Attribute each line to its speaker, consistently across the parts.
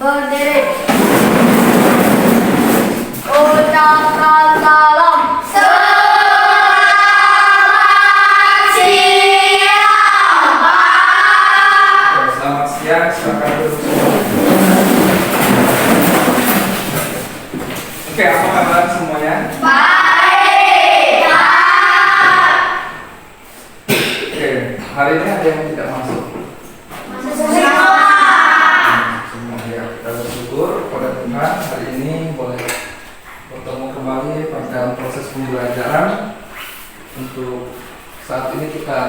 Speaker 1: Berdiri. Ucapkan salam. Selamat siang, Pak.
Speaker 2: Selamat siang, silakan duduk. Oke, apa kabar semuanya?
Speaker 1: Baik, Pak.
Speaker 2: Oke, hari ini ada yang tidak masuk.
Speaker 1: Semua.
Speaker 2: Semua ya, kita bersyukur pada Tuhan hari ini boleh bertemu kembali pada proses pembelajaran. Untuk saat ini kita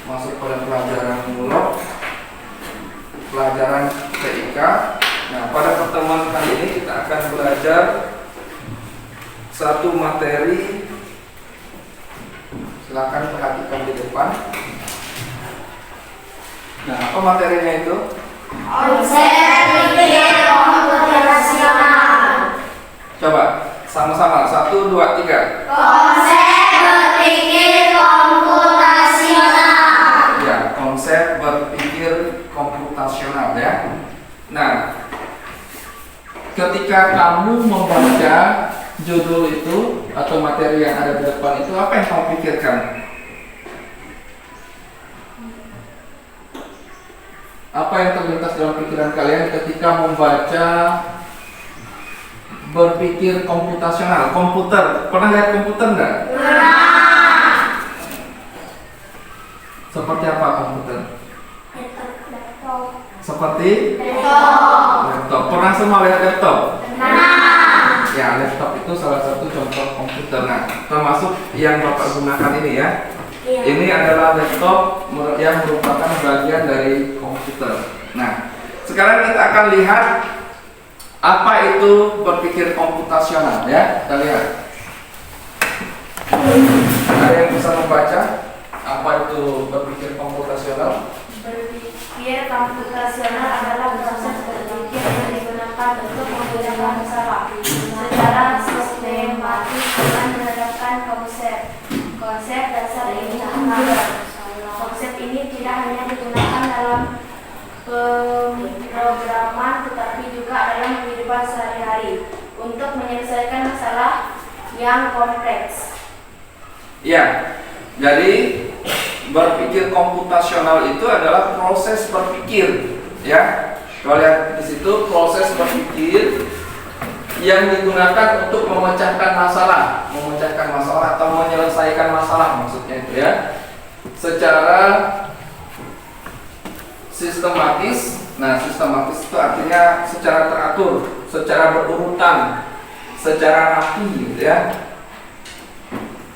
Speaker 2: masuk pada pelajaran mulok, pelajaran TIK. Nah, pada pertemuan kali ini kita akan belajar satu materi. Silakan perhatikan di depan. Nah, apa materinya itu?
Speaker 1: Konsep berpikir komputasional.
Speaker 2: Coba sama-sama, 1, 2, 3.
Speaker 1: Konsep berpikir komputasional.
Speaker 2: Ya, konsep berpikir komputasional ya. Nah, ketika kamu membaca judul itu atau materi yang ada di depan itu, apa yang kamu pikirkan? Apa yang terlintas dalam pikiran kalian ketika membaca berpikir komputasional? Komputer, pernah lihat komputer enggak?
Speaker 1: Pernah.
Speaker 2: Seperti apa komputer? Seperti laptop. Pernah semua lihat laptop?
Speaker 1: Pernah.
Speaker 2: Ya, laptop itu salah satu contoh komputer. Nah, termasuk yang Bapak gunakan ini ya. Ini adalah laptop yang merupakan bagian dari komputer. Nah, sekarang kita akan lihat apa itu berpikir komputasional ya. Kita lihat. Ada yang bisa membaca apa itu berpikir komputasional?
Speaker 3: Berpikir komputasional adalah proses berpikir yang digunakan untuk memudahkan masalah secara sistematis dengan menerapkan konsep dasar ilmu. Konsep ini tidak hanya digunakan dalam pemrograman tetapi juga dalam kehidupan sehari-hari untuk menyelesaikan masalah yang kompleks.
Speaker 2: Ya, jadi berpikir komputasional itu adalah proses berpikir, ya. Kalau lihat di situ proses berpikir yang digunakan untuk memecahkan masalah atau menyelesaikan masalah maksudnya itu ya, secara sistematis. Nah, sistematis itu artinya secara teratur, secara berurutan, secara rapi, gitu ya.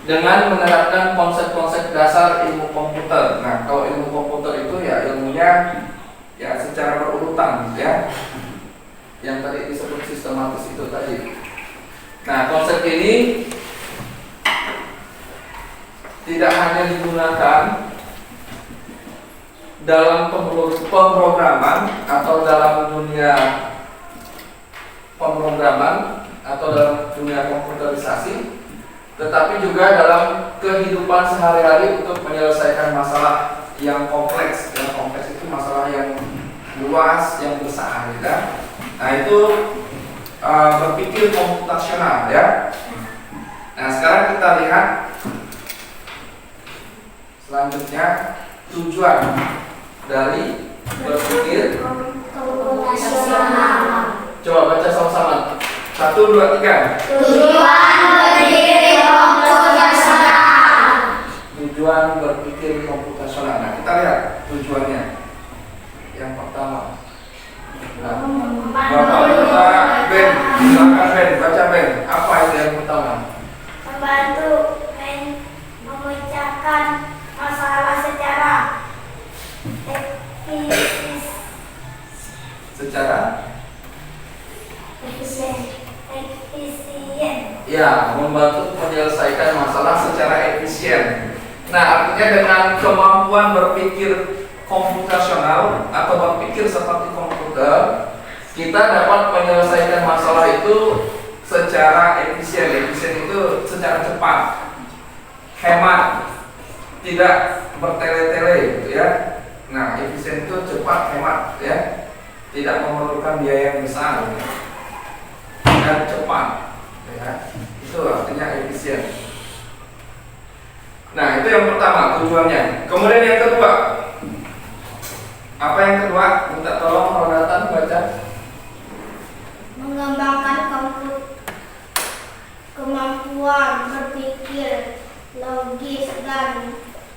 Speaker 2: Dengan menerapkan konsep-konsep dasar ilmu komputer. Nah, kalau ilmu komputer itu ya ilmunya ya secara berurutan, ya. Yang tadi disebut sistematis itu tadi. Nah, konsep ini tidak hanya digunakan dalam pemrograman atau dalam dunia pemrograman atau dalam dunia komputerisasi, tetapi juga dalam kehidupan sehari-hari untuk menyelesaikan masalah yang kompleks. Yang kompleks itu masalah yang luas, yang besar, ya. Nah, itu berpikir komputasional, ya. Nah, sekarang kita lihat selanjutnya tujuan dari berpikir
Speaker 1: Komputasional.
Speaker 2: Coba baca sama-sama. 1, 2, 3.
Speaker 1: Tujuan berpikir komputasional.
Speaker 2: Tujuan berpikir komputasional. Nah, kita lihat tujuannya. Yang pertama. Nah, Bapak Ben, silakan Ben, baca Ben. Apa itu yang pertama?
Speaker 3: Membantu memecahkan masalah secara efisien.
Speaker 2: Ya, membantu menyelesaikan masalah secara efisien. Nah, artinya dengan kemampuan berpikir komputasional atau berpikir seperti komputer, kita dapat menyelesaikan masalah itu secara efisien. Efisien itu secara cepat, hemat, tidak bertele-tele, gitu ya. Nah, efisien itu cepat, hemat, ya. tidak memerlukan biaya yang besar dan cepat, ya. Itu artinya efisien. Nah, itu yang pertama tujuannya. Kemudian yang kedua, apa yang kedua? Minta tolong Ronatan baca.
Speaker 1: Mengembangkan kemampuan berpikir logis dan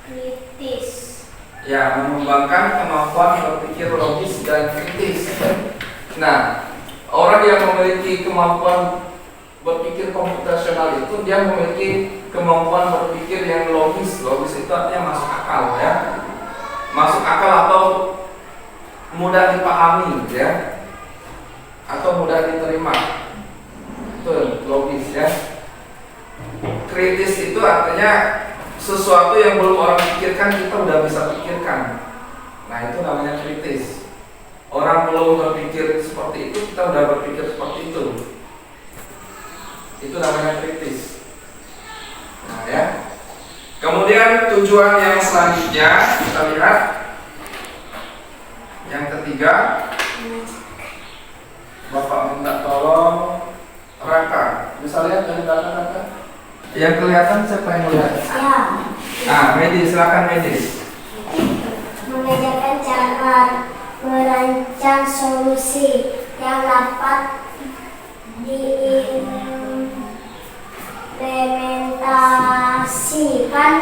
Speaker 1: kritis.
Speaker 2: Ya, mengembangkan kemampuan berpikir logis dan kritis. Nah, orang yang memiliki kemampuan berpikir komputasional itu dia memiliki kemampuan berpikir yang logis. Logis itu artinya masuk akal, ya. Masuk akal atau mudah dipahami, ya. Atau mudah diterima. Itu logis, ya. Kritis itu artinya sesuatu yang belum orang pikirkan kita udah bisa pikirkan. Nah, itu namanya kritis. Orang belum berpikir seperti itu, kita udah berpikir seperti itu. Itu namanya kritis. Nah, ya. Kemudian tujuan yang selanjutnya kita lihat. Yang ketiga, Bapak minta tolong Raka. Bisa lihat dari belakang Raka? Yang kelihatan siapa yang melihat?
Speaker 1: Ya.
Speaker 2: Medi, silakan Medi.
Speaker 1: Mengajarkan cara merancang solusi yang dapat diimplementasikan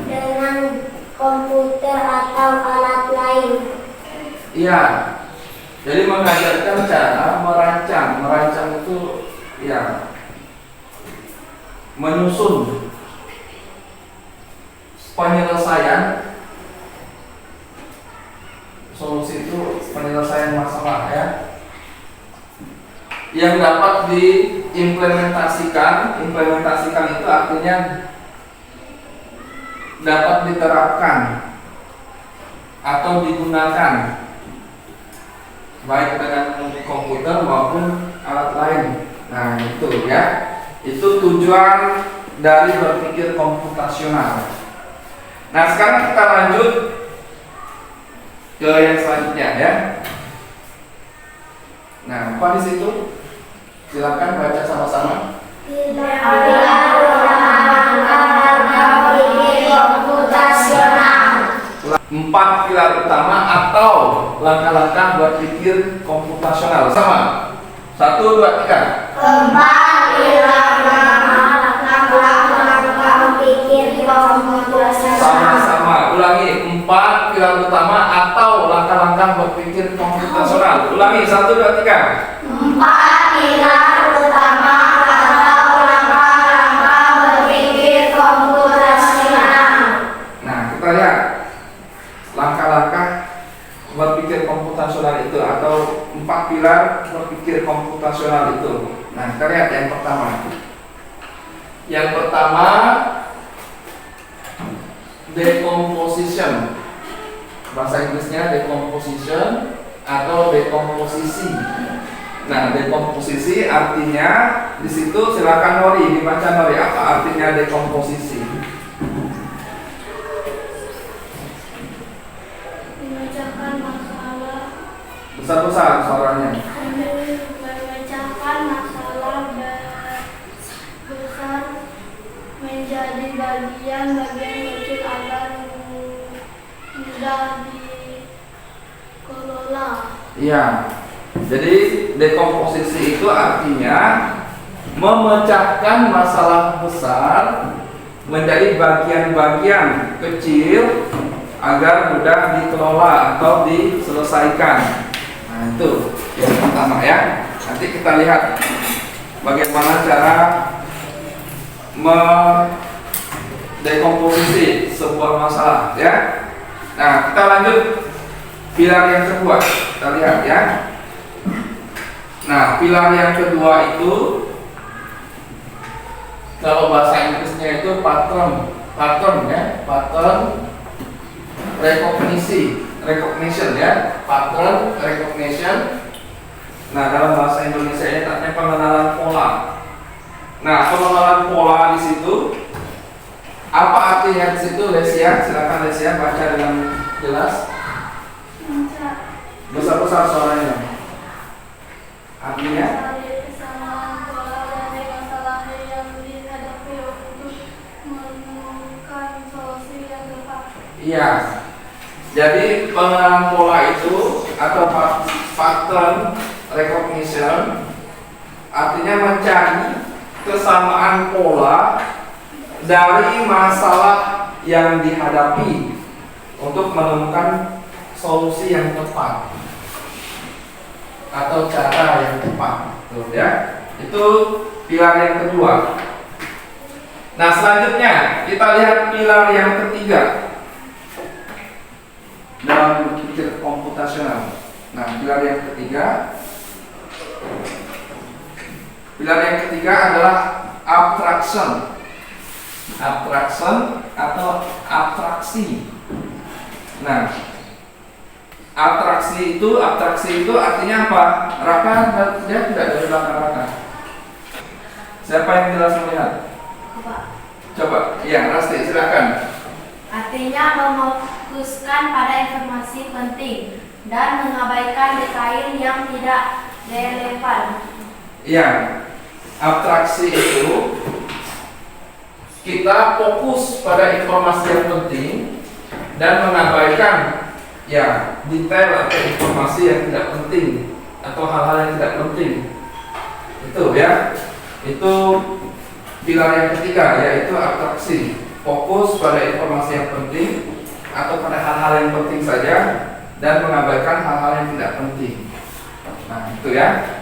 Speaker 1: dengan komputer atau alat lain.
Speaker 2: Iya. Jadi mengajarkan cara merancang. Merancang itu ya menyusun penyelesaian solusi itu penyelesaian masalah, ya, yang dapat diimplementasikan. Implementasikan itu artinya dapat diterapkan atau digunakan baik dengan komputer maupun alat lain. Nah, itu, ya. Itu tujuan dari berpikir komputasional. Nah, sekarang kita lanjut ke yang selanjutnya, ya. Nah, apa di situ? Silakan baca sama-sama. Empat pilar utama atau langkah-langkah berpikir komputasional. Sama. 1, 2, 3.
Speaker 1: Keempat pilar langkah berpikir komputasional.
Speaker 2: Sama-sama. Ulangi. 4 pilar utama atau langkah-langkah berpikir komputasional. Ulangi. 1, 2, 3.
Speaker 1: 4 pilar utama atau langkah-langkah berpikir komputasional.
Speaker 2: Nah, kita lihat langkah-langkah berpikir komputasional itu atau 4 pilar berpikir komputasional itu. Nah, kita lihat yang pertama. Yang pertama, decomposition. Bahasa Inggrisnya decomposition atau dekomposisi. Nah, dekomposisi artinya di situ silakan Nori dibaca Nori, apa artinya dekomposisi?
Speaker 3: Memecahkan masalah.
Speaker 2: Besar-besar suaranya.
Speaker 3: Memecahkan masalah besar menjadi bagian-bagian kecil agar mudah dikelola.
Speaker 2: Iya. Jadi dekomposisi itu artinya memecahkan masalah besar menjadi bagian-bagian kecil agar mudah dikelola atau diselesaikan. Nah, itu yang pertama, ya. Nanti kita lihat bagaimana cara mendekomposisi sebuah masalah, ya. Nah, kita lanjut pilar yang kedua. Kita lihat, ya. Nah, pilar yang kedua itu kalau bahasa Inggrisnya itu pattern, ya, pattern recognition, ya, pattern recognition. Nah, dalam bahasa Indonesia ini artinya pengenalan pola. Nah, pengenalan pola di situ apa artinya di situ, Lesia? Silakan Lesia baca dengan jelas. Besar-besar suaranya. Iya. Jadi pengenalan pola itu atau pattern recognition artinya mencari kesamaan pola dari masalah yang dihadapi untuk menemukan solusi yang tepat atau cara yang tepat. Tuh, ya. Itu pilar yang kedua. Nah, selanjutnya kita lihat pilar yang ketiga dalam berpikir komputasional. Nah, pilar yang ketiga adalah abstraction. Abstraction atau abstraksi. Nah, abstraksi itu artinya apa? Raka, dia tidak dari belakang Raka. Siapa yang jelas melihat? Coba, ya, Rasti, silakan.
Speaker 3: Artinya memfokuskan pada informasi penting dan mengabaikan detail yang tidak relevan.
Speaker 2: Ya, abstraksi itu kita fokus pada informasi yang penting dan mengabaikan ya detail atau informasi yang tidak penting atau hal-hal yang tidak penting. Itu ya, itu pilar yang ketiga, yaitu abstraksi. Fokus pada informasi yang penting atau pada hal-hal yang penting saja dan mengabaikan hal-hal yang tidak penting. Nah, itu ya.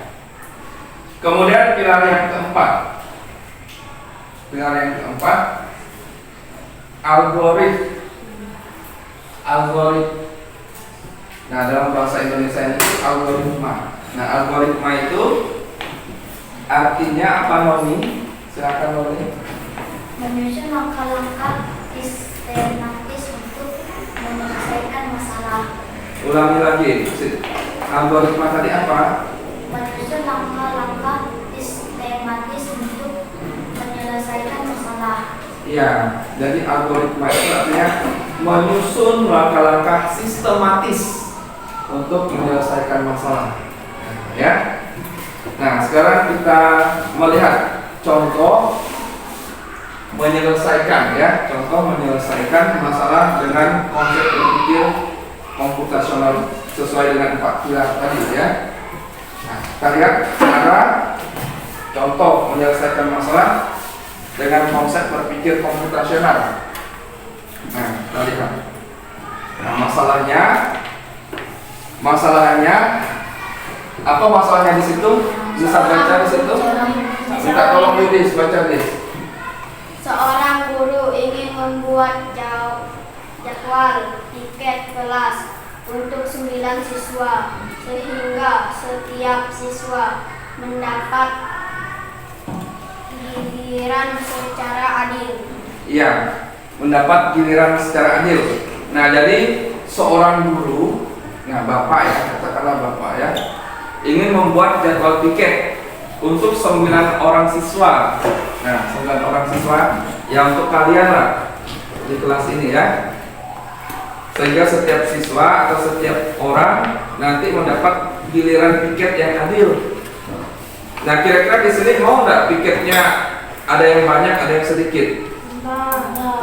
Speaker 2: Kemudian pilar yang keempat. Pilar yang keempat, algoritma. Nah, dalam bahasa Indonesia ini algoritma. Nah, algoritma itu artinya apa, Noni? Silakan, Noni.
Speaker 1: Menyusun langkah-langkah sistematis untuk menyelesaikan masalah.
Speaker 2: Ulangi lagi. Algoritma tadi apa?
Speaker 1: Menyusun langkah-langkah sistematis untuk menyelesaikan masalah.
Speaker 2: Iya, jadi algoritma itu artinya menyusun langkah-langkah sistematis untuk menyelesaikan masalah. Ya. Nah, sekarang kita melihat contoh menyelesaikan masalah dengan konsep berpikir komputasional sesuai dengan 4 pilar tadi ya. Nah, kita lihat cara contoh menyelesaikan masalah dengan konsep berpikir komputasional. Nah, kita lihat. Nah, masalahnya apa masalahnya di situ? Bisa baca di situ? Minta tolong Yudis baca deh.
Speaker 1: Seorang guru ingin membuat jadwal tiket kelas untuk 9 siswa sehingga setiap siswa mendapat giliran secara adil.
Speaker 2: Iya, mendapat giliran secara adil. Nah, jadi seorang guru, nah bapak ya, katakanlah bapak ya, ingin membuat jadwal tiket untuk 9 orang siswa. Nah, 9 orang siswa yang untuk kalian lah di kelas ini ya. Sehingga setiap siswa atau setiap orang nanti mendapat giliran tiket yang adil. Nah, kira-kira di sini mau nggak piketnya ada yang banyak, ada yang sedikit?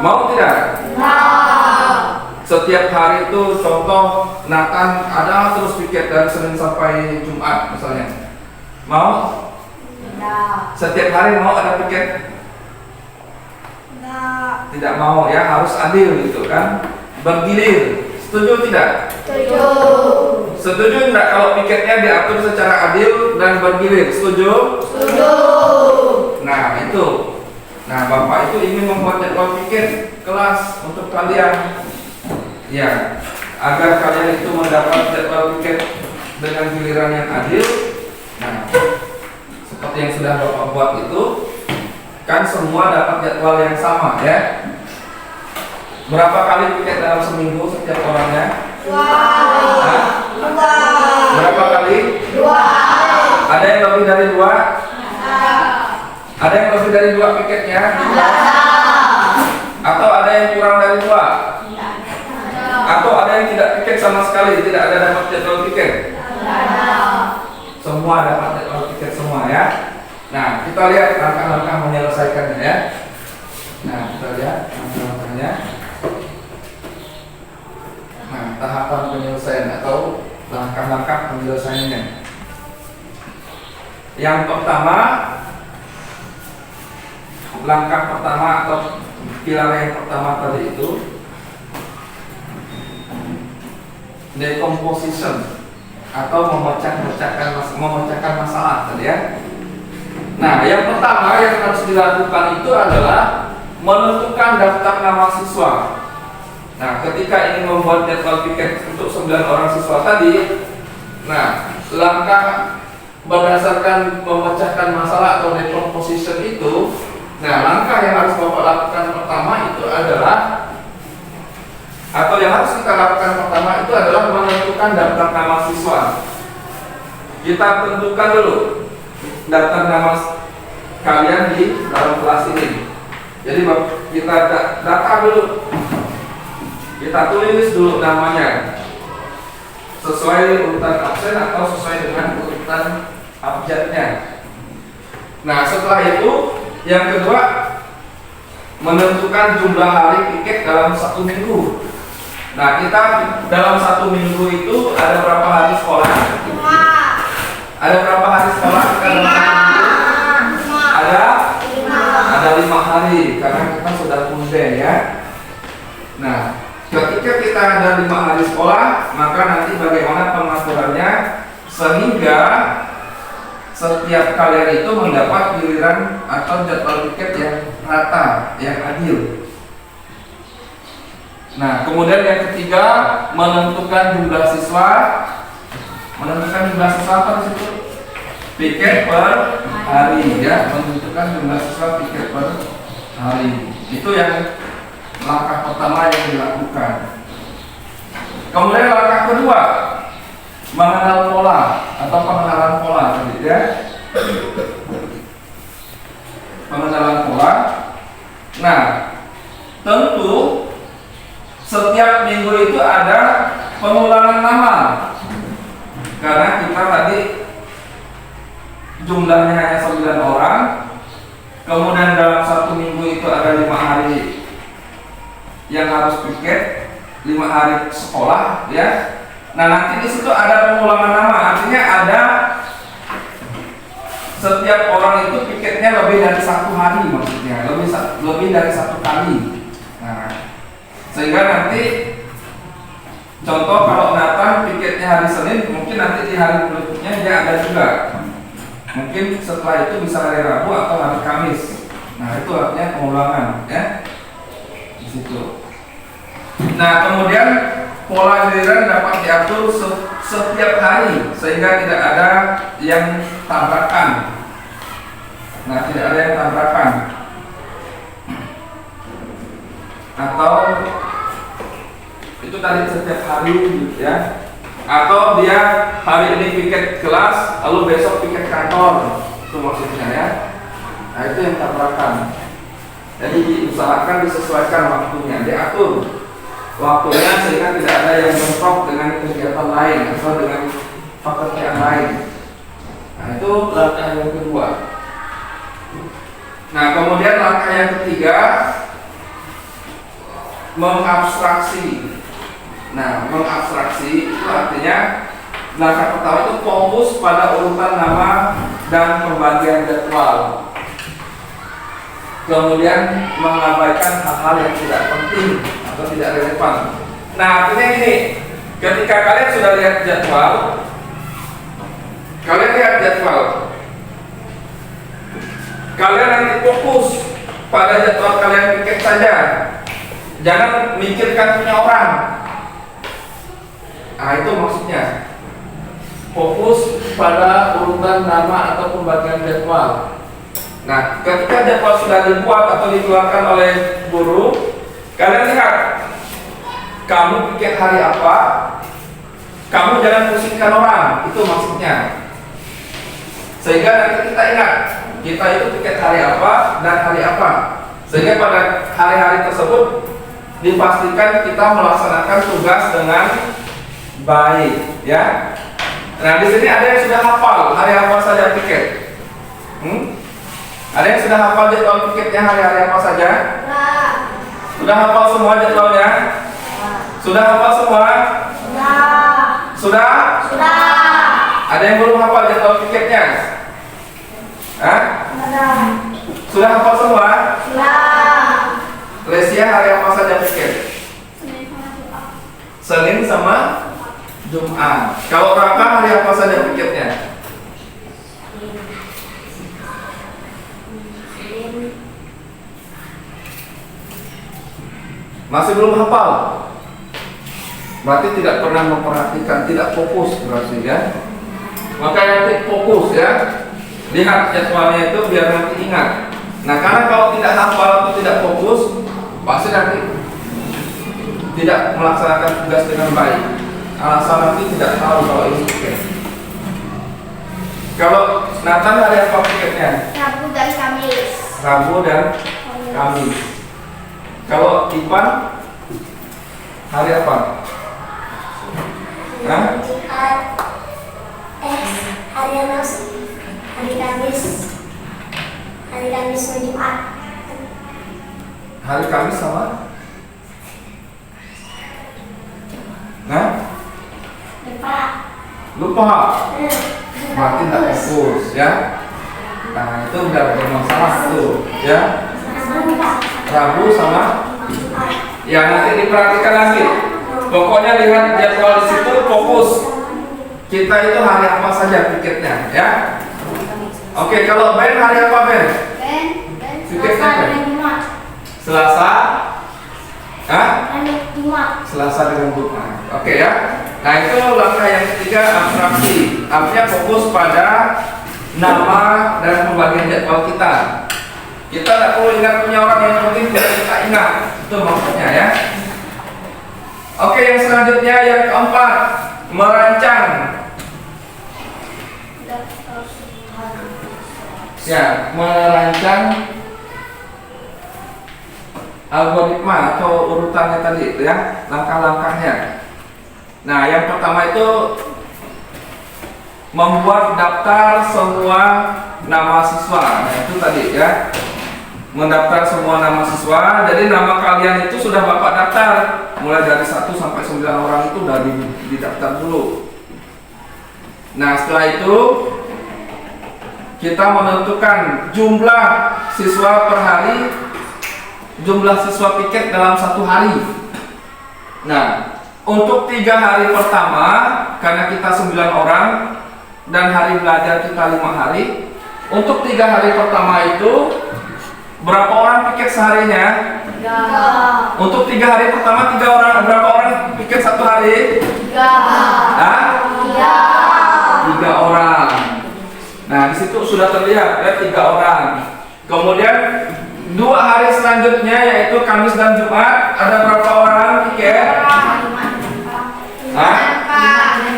Speaker 2: Mau tidak? Setiap hari itu contoh Nathan ada terus piket dari Senin sampai Jumat misalnya. Mau? Setiap hari mau ada piket? Tidak mau ya, harus adil gitu kan. Bergilir. Setuju tidak? Setuju tidak kalau piketnya diatur secara adil dan bergilir? Setuju? Nah, itu. Nah, Bapak itu ingin membuat jadwal piket kelas untuk kalian. Ya, agar kalian itu mendapat jadwal piket dengan giliran yang adil. Nah, seperti yang sudah Bapak buat itu, kan semua dapat jadwal yang sama ya. Berapa kali piket dalam seminggu setiap orangnya? 2. Berapa kali? 2. Ada yang lebih dari 2? Ada yang lebih dari 2 piketnya? Atau ada yang kurang dari 2? Atau ada yang tidak piket sama sekali, tidak ada dapat jadwal piket? Semua dapat jadwal piket semua ya. Nah, kita lihat langkah-langkah menyelesaikannya ya. Nah, kita lihat langkah-langkahnya. Nah, tahapan penyelesaian atau langkah-langkah penyelesaiannya. Yang pertama, langkah pertama atau pilar yang pertama tadi itu decomposition atau memecahkan masalah tadi ya. Nah, yang pertama yang harus dilakukan itu adalah menentukan daftar nama siswa. Nah, ketika ingin membuat jadwal piket untuk 9 orang siswa tadi, nah, langkah berdasarkan memecahkan masalah atau decomposition itu, nah, langkah yang harus Bapak lakukan pertama itu adalah, atau yang harus kita lakukan pertama itu adalah menentukan daftar nama siswa. Kita tentukan dulu daftar nama kalian di dalam kelas ini. Jadi kita data dulu, kita tulis dulu namanya sesuai urutan absen atau sesuai dengan urutan abjadnya. Nah, setelah itu yang kedua menentukan jumlah hari piket dalam 1 minggu. Nah, kita dalam 1 minggu itu ada berapa hari sekolah?
Speaker 1: 5.
Speaker 2: Ada berapa hari sekolah kita dalam 1 minggu? Ada 5 hari karena kita sudah kunden ya. Nah, ketika kita ada 5 hari sekolah, maka nanti bagaimana pengaturannya sehingga setiap kalian itu mendapat giliran atau jadwal piket yang rata, yang adil. Nah, kemudian yang ketiga menentukan jumlah siswa. Menentukan jumlah siswa apa di situ? Piket per hari ya, menentukan jumlah siswa piket per hari. Itu yang langkah pertama yang dilakukan. Kemudian langkah kedua mengenal pola atau pengenalan pola tadi ya. Pengenalan pola. Nah, tentu setiap minggu itu ada pengulangan nama. Karena kita tadi jumlahnya hanya 9 orang. Kemudian dalam 1 minggu itu ada 5 hari yang harus piket, 5 hari sekolah ya. Nah, nanti di situ ada pengulangan nama, artinya ada setiap orang itu piketnya lebih dari 1 hari, maksudnya lebih dari 1 kali. Nah, sehingga nanti contoh kalau Nathan piketnya hari Senin, mungkin nanti di hari berikutnya dia ada juga. Mungkin setelah itu bisa hari Rabu atau hari Kamis. Nah, itu artinya pengulangan ya. Di situ. Nah, kemudian pola giliran dapat diatur setiap hari sehingga tidak ada yang tabrakan. Nah, tidak ada yang tabrakan. Atau itu tadi setiap hari ya. Atau dia hari ini piket kelas, lalu besok piket kantor. Itu maksudnya ya. Nah, itu yang tabrakan. Jadi diusahakan disesuaikan waktunya, diatur waktunya sehingga tidak ada yang bentrok dengan kegiatan lain atau dengan pekerjaan lain. Nah, itu langkah yang kedua. Nah, kemudian langkah yang ketiga mengabstraksi. Nah, mengabstraksi itu artinya langkah pertama itu fokus pada urutan nama dan pembagian jadwal. Kemudian mengabaikan hal-hal yang tidak penting atau tidak relevan. Nah, artinya gini, ketika kalian sudah lihat jadwal, kalian nanti fokus pada jadwal kalian piket saja. Jangan mikirkan punya orang. Nah, itu maksudnya fokus pada urutan nama atau pembagian jadwal. Nah, ketika jadwal sudah dibuat atau dikeluarkan oleh guru, kalian lihat kamu piket hari apa, kamu jangan pusingkan orang, itu maksudnya. Sehingga nanti kita ingat kita itu piket hari apa dan hari apa, sehingga pada hari-hari tersebut dipastikan kita melaksanakan tugas dengan baik ya. Nah, di sini ada yang sudah hafal hari apa saja piket. Ada yang sudah hafal jadwal piketnya hari-hari apa saja? Sudah hafal semua jadwalnya? Sudah hafal semua? Sudah? Ada yang belum hafal jadwal piketnya? Hah? Sudah hafal semua? Lesia hari apa saja piket? Senin sama Jumat. Kalau Raka hari apa saja piketnya? Masih belum hafal? Berarti tidak pernah memperhatikan, tidak fokus berarti ya. Makanya nanti fokus ya. Lihat jadwalnya itu biar nanti ingat. Nah, karena kalau tidak hafal atau tidak fokus, pasti nanti tidak melaksanakan tugas dengan baik. Alasan nanti tidak tahu kalau ini piket. Kalau Nathan hari apa piketnya?
Speaker 1: Rabu dan Kamis.
Speaker 2: Rabu dan Kamis. Kalau Ipan hari apa? Hah?
Speaker 1: Jumat. Hari Kamis. Hari Kamis dan Jumat.
Speaker 2: Hari Kamis sama? Nah? Lupa. Berarti tidak fokus ya. Nah, itu udah bermasalah tuh ya. Rabu sama ya, nanti diperhatikan lagi. Pokoknya lihat jadwal di situ, fokus. Kita itu hari apa saja piketnya ya. Oke, kalau Ben hari apa Ben? Piketnya Ben? Selasa. Hah? Selasa dengan Jumat. Oke ya. Nah, itu langkah yang ketiga, abstraksi. Artinya fokus pada nama dan pembagian jadwal kita. Kita tidak perlu ingat punya orang, yang penting tidak kita ingat. Itu maksudnya ya. Oke, yang selanjutnya yang keempat, merancang. Ya, merancang algoritma atau urutannya tadi itu ya, langkah-langkahnya. Nah, yang pertama itu membuat daftar semua nama siswa. Nah, itu tadi ya. Mendaftar semua nama siswa. Jadi nama kalian itu sudah Bapak daftar. Mulai dari 1 sampai 9 orang itu udah didaftar dulu. Nah, setelah itu kita menentukan jumlah siswa per hari, jumlah siswa piket dalam 1 hari. Nah, untuk 3 hari pertama, karena kita 9 orang dan hari belajar kita 5 hari, untuk 3 hari pertama itu berapa orang piket seharinya?
Speaker 1: 3.
Speaker 2: Untuk 3 hari pertama 3 orang, berapa orang piket 1 hari?
Speaker 1: 3.
Speaker 2: Hah? 3 orang. Nah, di situ sudah terlihat ya 3 orang. Kemudian 2 hari selanjutnya yaitu Kamis dan Jumat, ada berapa orang piket? Hah?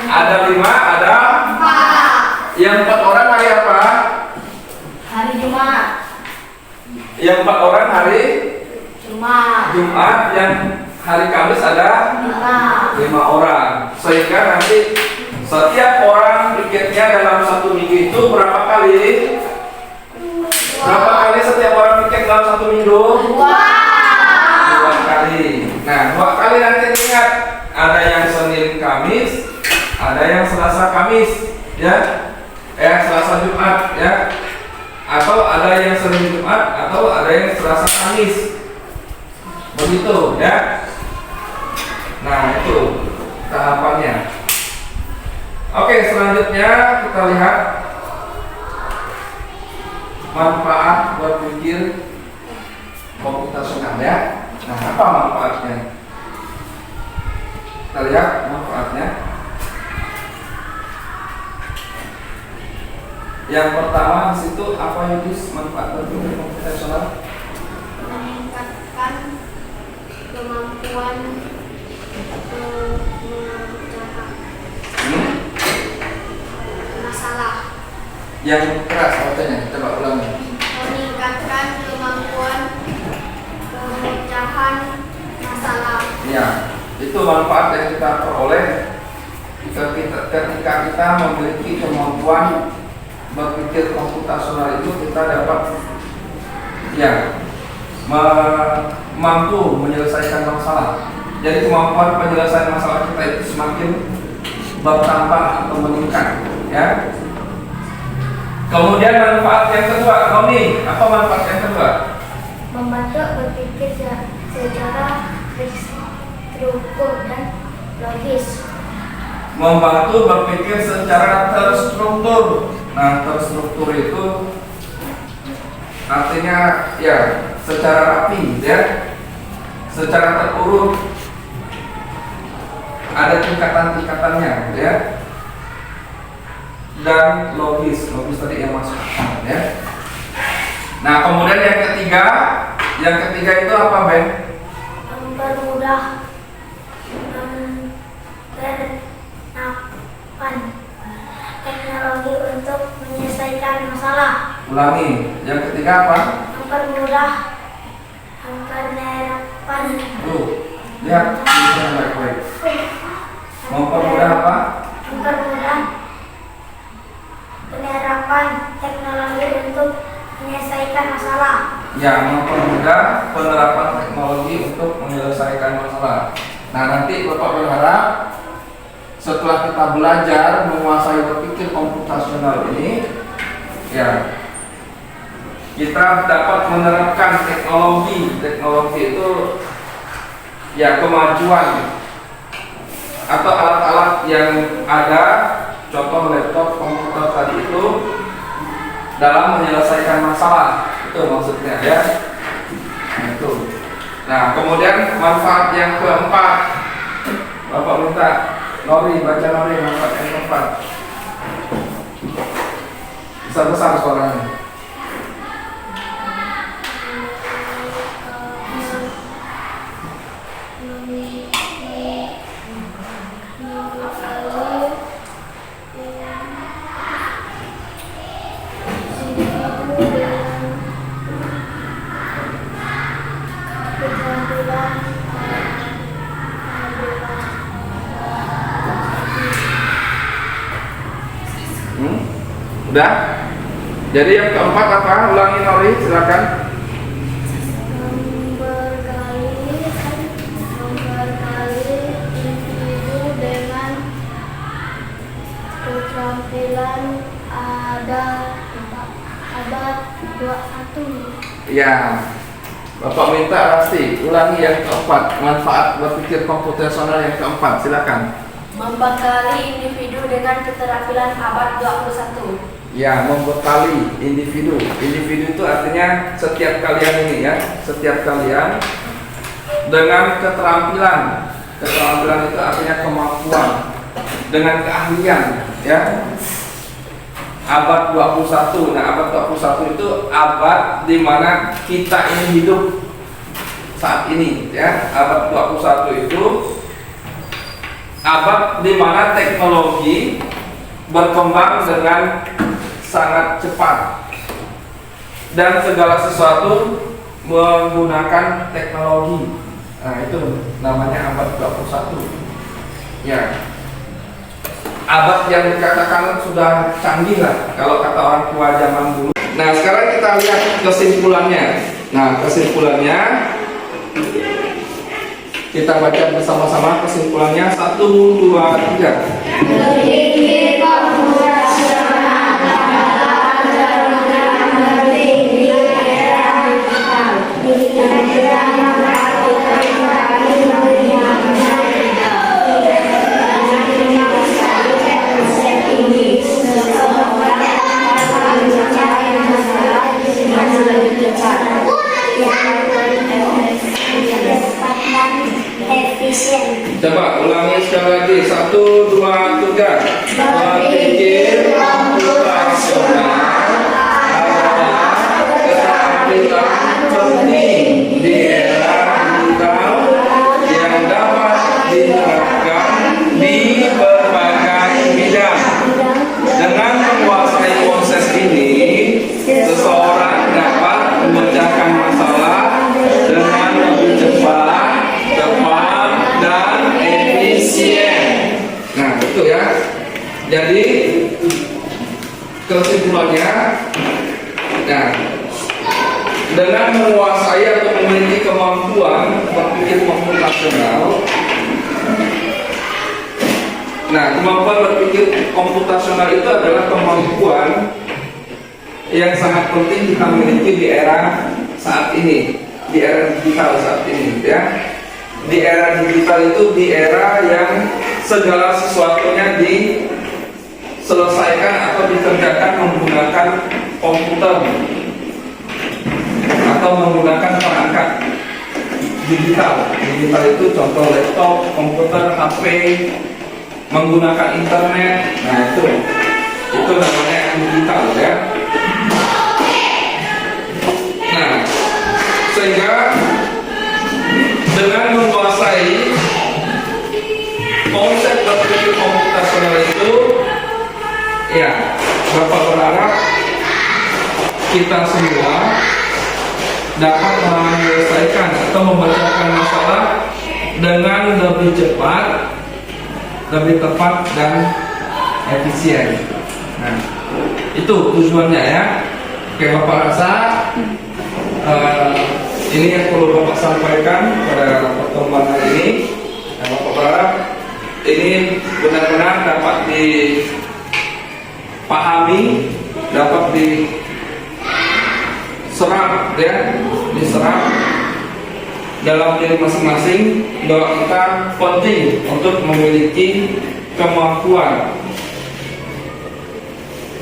Speaker 2: Ada 5, ada 4. Yang 4 orang hari apa?
Speaker 1: Hari Jumat.
Speaker 2: Yang 4 orang hari
Speaker 1: Jumat.
Speaker 2: Yang hari Kamis ada 5 orang. Sehingga nanti setiap orang piketnya dalam 1 minggu itu berapa kali? Berapa kali setiap orang piket dalam 1 minggu? 2 kali. Nah, 2 kali nanti ingat, ada yang Senin Kamis, ada yang Selasa Kamis, ya, Selasa Jumat, ya, atau ada yang Senin Jumat, atau ada yang Selasa Kamis, begitu, ya. Nah, itu tahapannya. Oke, selanjutnya kita lihat manfaat berpikir komputasional ya. Nah, apa manfaatnya? Kita lihat manfaatnya. Yang pertama di situ apa yang manfaat berpikir komputasional?
Speaker 1: Meningkatkan kemampuan masalah.
Speaker 2: Yang keras katanya, coba ulangi.
Speaker 1: Meningkatkan kemampuan pemecahan masalah.
Speaker 2: Ya, itu manfaat yang kita peroleh ketika kita memiliki kemampuan berpikir komputasional. Itu kita dapat ya mampu menyelesaikan masalah. Jadi kemampuan penyelesaian masalah kita itu semakin bertambah atau meningkat, ya. Kemudian manfaat yang kedua, Roni, apa manfaat yang kedua?
Speaker 1: Membantu berpikir secara terstruktur dan logis.
Speaker 2: Membantu berpikir secara terstruktur. Nah, terstruktur itu artinya ya secara rapi, ya, secara terurut, ada tingkatan-tingkatannya, ya, dan logis tadi yang masuk, ya. Nah, kemudian yang ketiga itu apa, Ben?
Speaker 1: Mempermudah penerapan teknologi untuk menyelesaikan masalah.
Speaker 2: Ulangi, yang ketiga apa?
Speaker 1: Mempermudah penerapan.
Speaker 2: Tuh, lihat tulisannya baik-baik. Mempermudah apa?
Speaker 1: Mempermudah penerapan teknologi untuk menyelesaikan masalah.
Speaker 2: Ya, mempermudah penerapan teknologi untuk menyelesaikan masalah. Nah, nanti Bapak berharap setelah kita belajar menguasai berpikir komputasional ini, ya, kita dapat menerapkan teknologi itu ya kemajuan atau alat-alat yang ada, contoh laptop, komputer tadi itu dalam menyelesaikan masalah, itu maksudnya, ya. Itu. Nah, kemudian manfaat yang keempat, Bapak minta Nori, baca Nori, manfaat yang keempat. Besar-besar suaranya. Udah? Jadi yang keempat apa? Ulangi Nori, silakan.
Speaker 1: Memberkali individu dengan keterampilan abad 21.
Speaker 2: Ya, Bapak minta Rasti, ulangi yang keempat, manfaat berpikir komputasional yang keempat, silakan.
Speaker 3: Membekali individu dengan keterampilan abad 21.
Speaker 2: Ya, membekali individu. Individu itu artinya setiap kalian ini, ya, setiap kalian dengan keterampilan. Keterampilan itu artinya kemampuan, dengan keahlian, ya. Abad 21. Nah, abad 21 itu abad di mana kita ini hidup saat ini, ya. Abad 21 itu abad di mana teknologi berkembang dengan sangat cepat dan segala sesuatu menggunakan teknologi. Nah, itu namanya abad 21. Ya. Abad yang dikatakan sudah canggih lah kalau kata orang tua zaman dulu. Nah, sekarang kita lihat kesimpulannya. Nah, kesimpulannya kita baca bersama-sama kesimpulannya. 1, 2, 3.
Speaker 1: Berpikir komputasional adalah terkenal berpikir era digital. Digital melakukan kembali tinggi. Seseorang akan mencapai masalah dengan lebih cepat. Dan efisien.
Speaker 2: Coba ulangi sekali lagi. 1, 2, 3. Berpikir komputasional adalah keterampilan penting di era digital yang dapat diterapkan di berbagai bidang. Dengan menguasai proses ini, seseorang dapat memecahkan masalah dengan lebih cepat, tepat, dan efisien. Nah, itu ya. Jadi kesimpulannya, nah, dengan menguasai atau memiliki kemampuan berpikir komputasional. Nah, kemampuan berpikir komputasional itu adalah kemampuan yang sangat penting kita miliki di era saat ini, di era digital saat ini, ya. Di era digital itu di era yang segala sesuatunya diselesaikan atau dikerjakan menggunakan komputer atau menggunakan perangkat digital. Digital itu contoh laptop, komputer, HP, menggunakan internet. Nah, itu namanya digital, ya. Nah, sehingga dengan menguasai konsep berpikir komputasional itu, ya, Bapak berharap kita semua dapat menyelesaikan atau memecahkan masalah dengan lebih cepat, lebih tepat dan efisien. Nah, itu tujuannya, ya. Oke, Bapak rasa ini yang perlu Bapak sampaikan pada pertemuan hari ini. Nah, Bapak berharap ini benar-benar dapat dipahami, dapat diserap, ya, diserap dalam diri masing-masing bahwa kita penting untuk memiliki kemampuan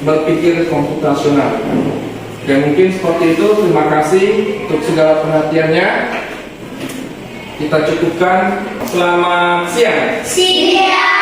Speaker 2: berpikir komputasional. Dan mungkin seperti itu. Terima kasih untuk segala perhatiannya. Kita cukupkan. Selamat siang.
Speaker 1: Siap.